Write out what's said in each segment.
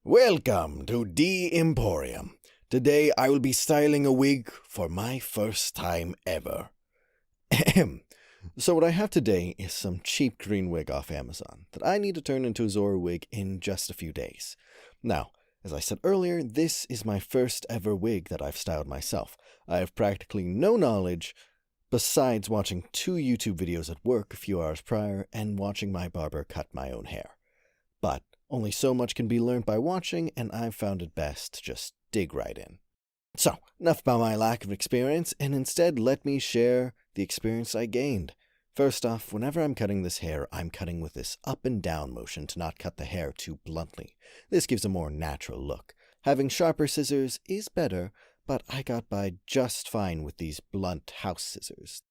Welcome to the Emporium. Today I will be styling a wig for my first time ever. So what I have today is some cheap green wig off Amazon that I need to turn into a Zoro wig in just a few days. Now, as I said earlier, this is my first ever wig that I've styled myself. I have practically no knowledge besides watching 2 YouTube videos at work a few hours prior and watching my barber cut my own hair. But only so much can be learned by watching, and I've found it best to just dig right in. So, enough about my lack of experience, and instead let me share the experience I gained. First off, whenever I'm cutting this hair, I'm cutting with this up and down motion to not cut the hair too bluntly. This gives a more natural look. Having sharper scissors is better, but I got by just fine with these blunt house scissors.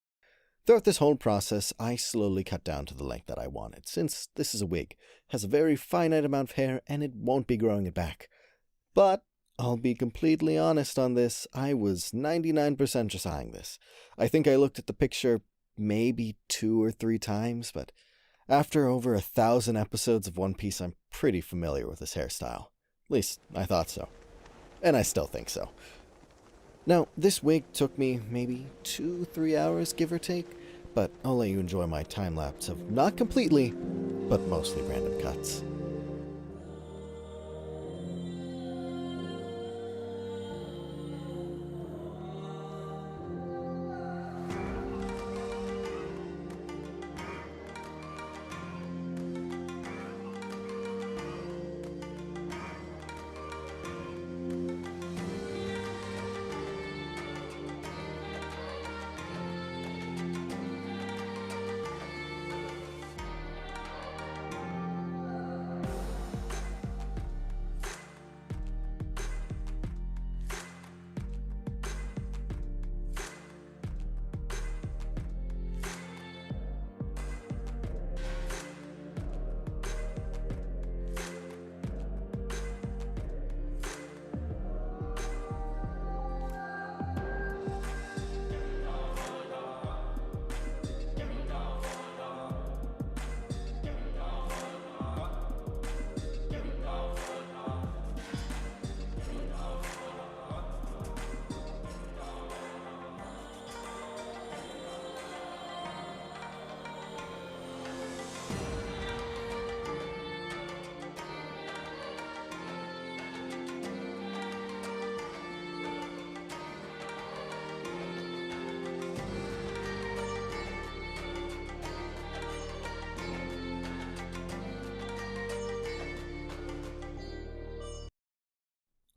Throughout this whole process, I slowly cut down to the length that I wanted, since this is a wig, has a very finite amount of hair, and it won't be growing it back. But I'll be completely honest on this, I was 99% just eyeing this. I think I looked at the picture maybe 2 or 3 times, but after over 1,000 episodes of One Piece, I'm pretty familiar with this hairstyle. At least, I thought so. And I still think so. Now, this wig took me maybe 2-3 hours, give or take, but I'll let you enjoy my time-lapse of not completely, but mostly random cuts.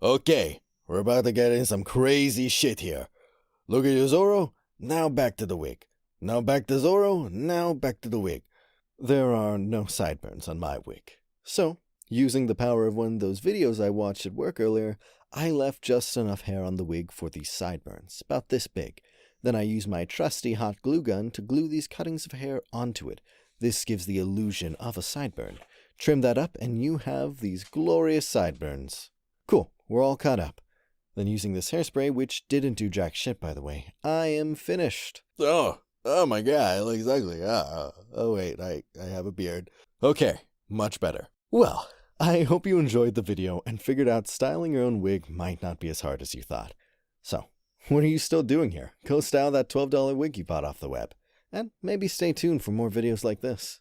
Okay, we're about to get in some crazy shit here. Look at your Zoro, now back to the wig. Now back to Zoro, now back to the wig. There are no sideburns on my wig. So, using the power of one of those videos I watched at work earlier, I left just enough hair on the wig for these sideburns, about this big. Then I used my trusty hot glue gun to glue these cuttings of hair onto it. This gives the illusion of a sideburn. Trim that up and you have these glorious sideburns. Cool, we're all cut up. Then using this hairspray, which didn't do jack shit by the way, I am finished. Oh my god, it looks ugly. Oh wait, I have a beard. Okay, much better. Well, I hope you enjoyed the video and figured out styling your own wig might not be as hard as you thought. So, what are you still doing here? Go style that $12 wig you bought off the web. And maybe stay tuned for more videos like this.